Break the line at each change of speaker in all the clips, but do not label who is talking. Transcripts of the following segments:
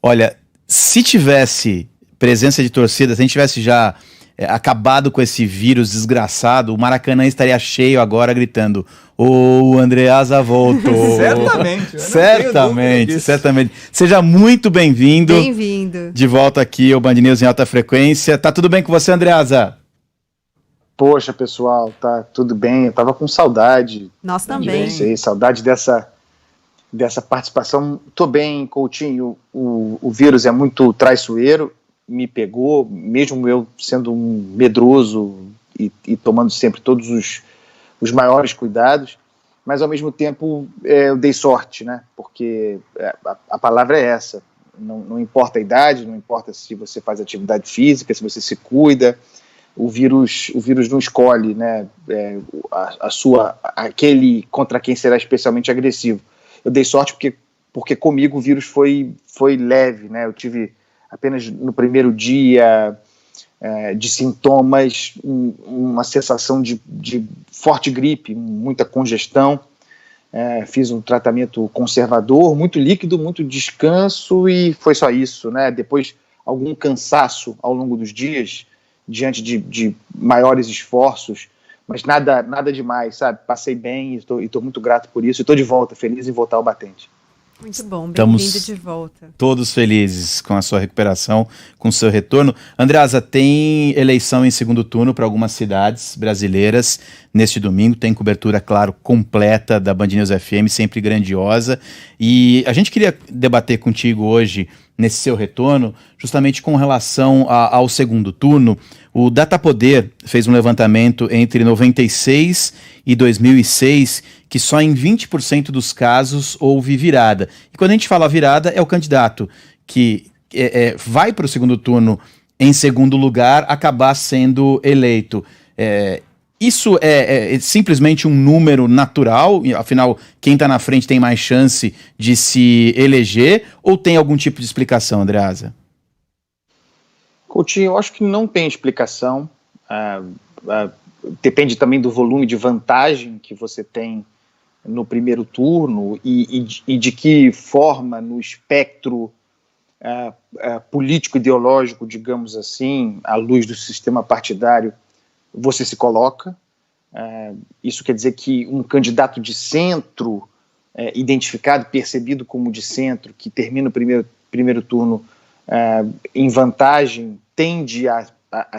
Olha, se tivesse presença de torcida, se a gente tivesse já acabado com esse vírus desgraçado, o Maracanã estaria cheio agora gritando: o Andreasa voltou.
Certamente.
Certamente, certamente. Seja muito bem-vindo.
Bem-vindo.
De volta aqui ao Band News em alta frequência. Tá tudo bem com você, Andreasa?
Poxa, pessoal, tá tudo bem. Eu tava com saudade.
Nós também.
De vocês, saudade dessa participação. Tô bem, Coutinho. O vírus é muito traiçoeiro, me pegou, mesmo eu sendo um medroso e tomando sempre todos os maiores cuidados, mas ao mesmo tempo eu dei sorte, né? Porque a palavra é essa. Não importa a idade, não importa se você faz atividade física, se você se cuida, o vírus não escolhe, né, aquele contra quem será especialmente agressivo. Eu dei sorte porque comigo o vírus foi leve, né? Eu tive apenas no primeiro dia de sintomas, uma sensação de forte gripe, muita congestão. Fiz um tratamento conservador, muito líquido, muito descanso e foi só isso, né? Depois algum cansaço ao longo dos dias, diante de maiores esforços, mas nada demais, sabe? Passei bem e estou muito grato por isso. Estou de volta, feliz em voltar ao batente.
Muito bom, bem-vindo de volta.
Todos felizes com a sua recuperação, com o seu retorno. Andreasa, tem eleição em segundo turno para algumas cidades brasileiras neste domingo. Tem cobertura, claro, completa da Band News FM, sempre grandiosa. E a gente queria debater contigo hoje, nesse seu retorno, justamente com relação ao segundo turno. O Datapoder fez um levantamento entre 96 e 2006, que só em 20% dos casos houve virada. E quando a gente fala virada, é o candidato que vai para o segundo turno em segundo lugar acabar sendo eleito. Isso é simplesmente um número natural? Afinal, quem está na frente tem mais chance de se eleger? Ou tem algum tipo de explicação, Andreasa?
Coutinho, eu acho que não tem explicação. Depende também do volume de vantagem que você tem no primeiro turno e de que forma no espectro político-ideológico, digamos assim, à luz do sistema partidário, você se coloca. Isso quer dizer que um candidato de centro, identificado, percebido como de centro, que termina o primeiro turno em vantagem, tende a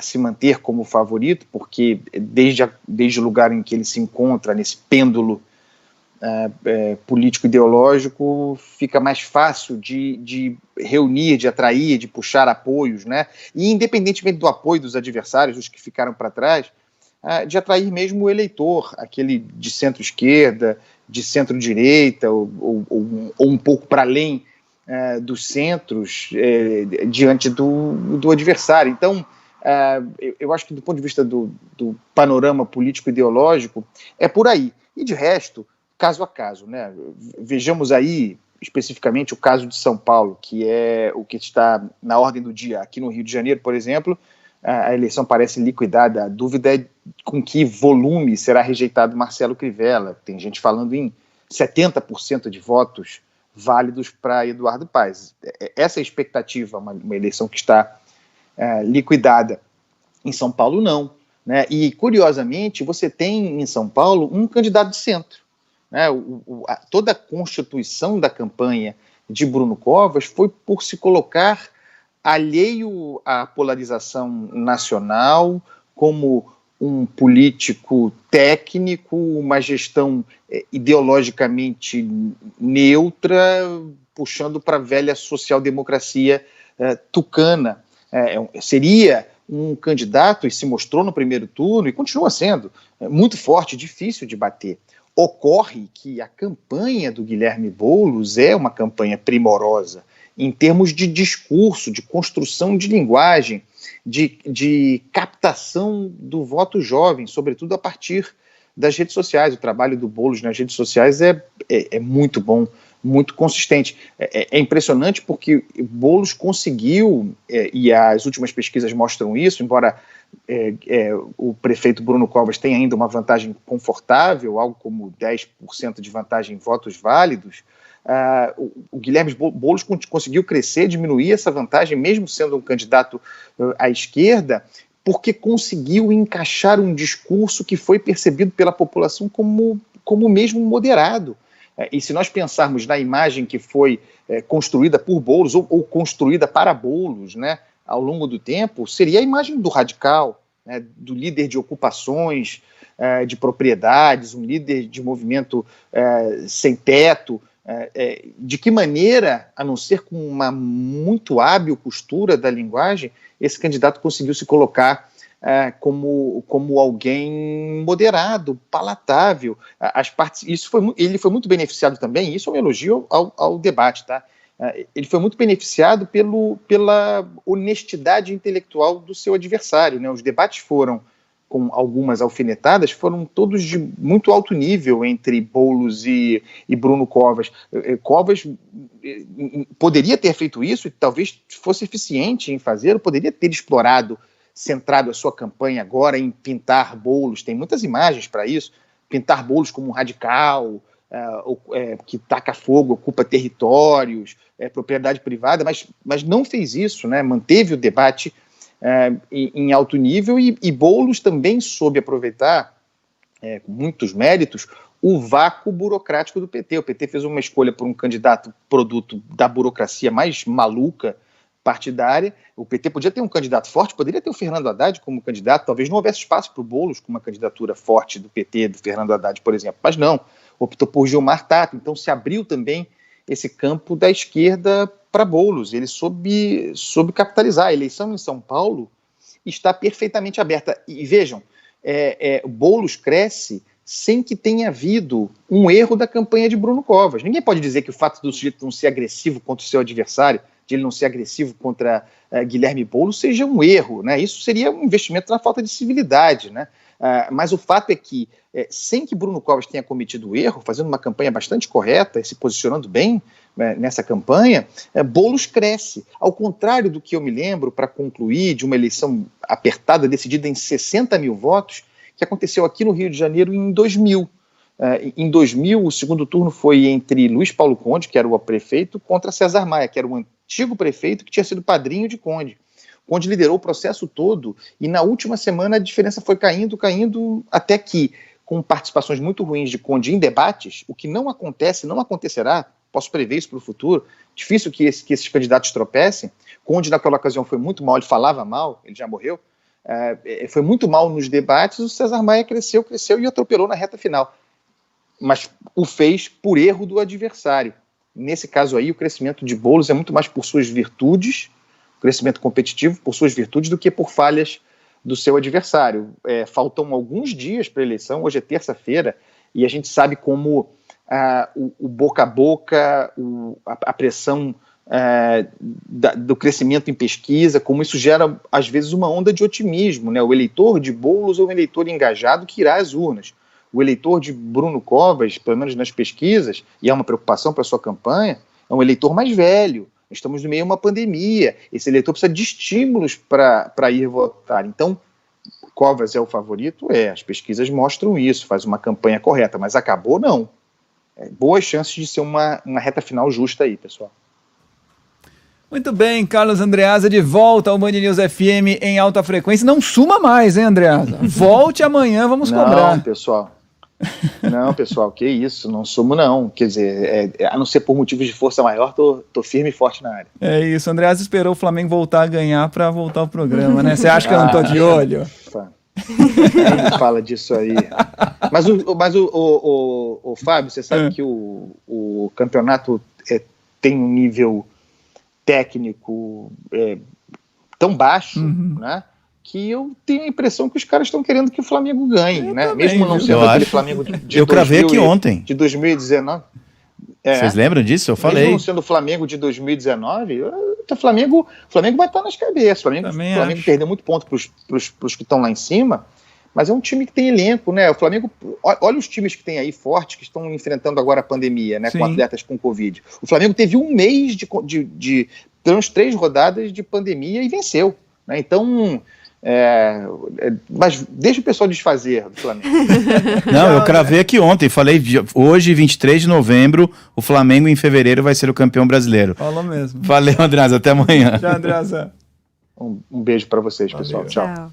se manter como favorito, porque desde o lugar em que ele se encontra, nesse pêndulo político-ideológico, fica mais fácil de reunir, de atrair, de puxar apoios, né? E independentemente do apoio dos adversários, dos que ficaram para trás, de atrair mesmo o eleitor, aquele de centro-esquerda, de centro-direita, ou um pouco para além dos centros, diante do adversário. Então, eu acho que do ponto de vista do panorama político-ideológico, é por aí. E de resto, caso a caso, né? Vejamos aí especificamente o caso de São Paulo, que é o que está na ordem do dia. Aqui no Rio de Janeiro, por exemplo, a eleição parece liquidada. A dúvida é com que volume será rejeitado Marcelo Crivella. Tem gente falando em 70% de votos válidos para Eduardo Paes. Essa é a expectativa, uma eleição que está liquidada. Em São Paulo, não. Né? E, curiosamente, você tem em São Paulo um candidato de centro. Né? Toda a constituição da campanha de Bruno Covas foi por se colocar alheio à polarização nacional, como um político técnico, uma gestão ideologicamente neutra, puxando para a velha social-democracia tucana. Seria um candidato, e se mostrou no primeiro turno, e continua sendo, muito forte, difícil de bater. Ocorre que a campanha do Guilherme Boulos é uma campanha primorosa, em termos de discurso, de construção de linguagem, de captação do voto jovem, sobretudo a partir das redes sociais. O trabalho do Boulos nas redes sociais é muito bom, muito consistente. É impressionante porque Boulos conseguiu, e as últimas pesquisas mostram isso, embora o prefeito Bruno Covas tenha ainda uma vantagem confortável, algo como 10% de vantagem em votos válidos, o Guilherme Boulos conseguiu crescer, diminuir essa vantagem, mesmo sendo um candidato à esquerda, porque conseguiu encaixar um discurso que foi percebido pela população como mesmo moderado. E se nós pensarmos na imagem que foi construída por Boulos ou construída para Boulos, né, ao longo do tempo, seria a imagem do radical, né, do líder de ocupações, de propriedades, um líder de movimento sem teto. De que maneira, a não ser com uma muito hábil costura da linguagem, esse candidato conseguiu se colocar como alguém moderado, palatável. Ele foi muito beneficiado também, isso é um elogio ao debate, tá? Ele foi muito beneficiado pela honestidade intelectual do seu adversário, né? Os debates foram, com algumas alfinetadas, foram todos de muito alto nível entre Boulos e Bruno Covas. Covas poderia ter feito isso e talvez fosse eficiente em fazer, poderia ter explorado, centrado a sua campanha agora em pintar Boulos, tem muitas imagens para isso, pintar Boulos como um radical, que taca fogo, ocupa territórios, propriedade privada, mas não fez isso, né? Manteve o debate em alto nível e Boulos também soube aproveitar, com muitos méritos, o vácuo burocrático do PT. O PT fez uma escolha por um candidato produto da burocracia mais maluca partidária. O PT podia ter um candidato forte, poderia ter o Fernando Haddad como candidato, talvez não houvesse espaço para o Boulos com uma candidatura forte do PT, do Fernando Haddad, por exemplo, mas não, optou por Gilmar Tato, então se abriu também esse campo da esquerda para Boulos, ele soube capitalizar. A eleição em São Paulo está perfeitamente aberta, e vejam, Boulos cresce sem que tenha havido um erro da campanha de Bruno Covas. Ninguém pode dizer que o fato do sujeito não ser agressivo contra o seu adversário, de ele não ser agressivo contra Guilherme Boulos, seja um erro, né? Isso seria um investimento na falta de civilidade, né? Mas o fato é que, sem que Bruno Covas tenha cometido erro, fazendo uma campanha bastante correta e se posicionando bem nessa campanha, Boulos cresce. Ao contrário do que eu me lembro, para concluir, de uma eleição apertada, decidida em 60 mil votos, que aconteceu aqui no Rio de Janeiro em 2000. Em 2000, o segundo turno foi entre Luiz Paulo Conde, que era o prefeito, contra César Maia, que era o antigo prefeito que tinha sido padrinho de Conde. Conde liderou o processo todo e na última semana a diferença foi caindo, até que, com participações muito ruins de Conde em debates, o que não acontece, não acontecerá, posso prever isso para o futuro, difícil que esses candidatos tropecem. Conde naquela ocasião foi muito mal, ele falava mal, ele já morreu, foi muito mal nos debates, o César Maia cresceu e atropelou na reta final. Mas o fez por erro do adversário. Nesse caso aí, o crescimento de Boulos é muito mais por suas virtudes, crescimento competitivo por suas virtudes, do que por falhas do seu adversário. Faltam alguns dias para a eleição, hoje é terça-feira, e a gente sabe como o boca a boca, a pressão do crescimento em pesquisa, como isso gera, às vezes, uma onda de otimismo, né? O eleitor de Boulos é um eleitor engajado que irá às urnas. O eleitor de Bruno Covas, pelo menos nas pesquisas, e é uma preocupação para a sua campanha, é um eleitor mais velho. Estamos no meio de uma pandemia. Esse eleitor precisa de estímulos para ir votar. Então, Covas é o favorito? As pesquisas mostram isso, faz uma campanha correta, mas acabou não. Boas chances de ser uma reta final justa aí, pessoal.
Muito bem, Carlos Andreasa de volta ao Band News FM em alta frequência. Não suma mais, hein, Andreasa? Volte amanhã, vamos cobrar.
Não, pessoal, que isso, não sumo não. Quer dizer, a não ser por motivos de força maior, tô firme e forte na área.
É isso, Andreasa esperou o Flamengo voltar a ganhar para voltar ao programa, né? Você acha que eu não tô de olho?
Nem fala disso aí. Mas o Fábio, você sabe que o campeonato tem um nível técnico tão baixo, né? Que eu tenho a impressão que os caras estão querendo que o Flamengo ganhe, né?
Também,
mesmo não sendo aquele Flamengo de
eu cravei aqui ontem.
De 2019.
Vocês lembram disso? Eu falei.
Mesmo não sendo o Flamengo de 2019, o Flamengo vai estar nas cabeças. O Flamengo perdeu muito ponto para os que estão lá em cima, mas é um time que tem elenco, né? O Flamengo, olha os times que tem aí fortes, que estão enfrentando agora a pandemia, né? Sim. Com atletas com Covid. O Flamengo teve um mês de pelo menos 3 rodadas de pandemia e venceu, né? Então, Mas deixa o pessoal desfazer do Flamengo.
Não, eu cravei aqui ontem, falei hoje, 23 de novembro, o Flamengo em fevereiro vai ser o campeão brasileiro.
Falou mesmo.
Valeu, Andreasa, até amanhã.
Tchau, Andreasa.
Um beijo para vocês, pessoal.
Valeu.
Tchau.
Tchau.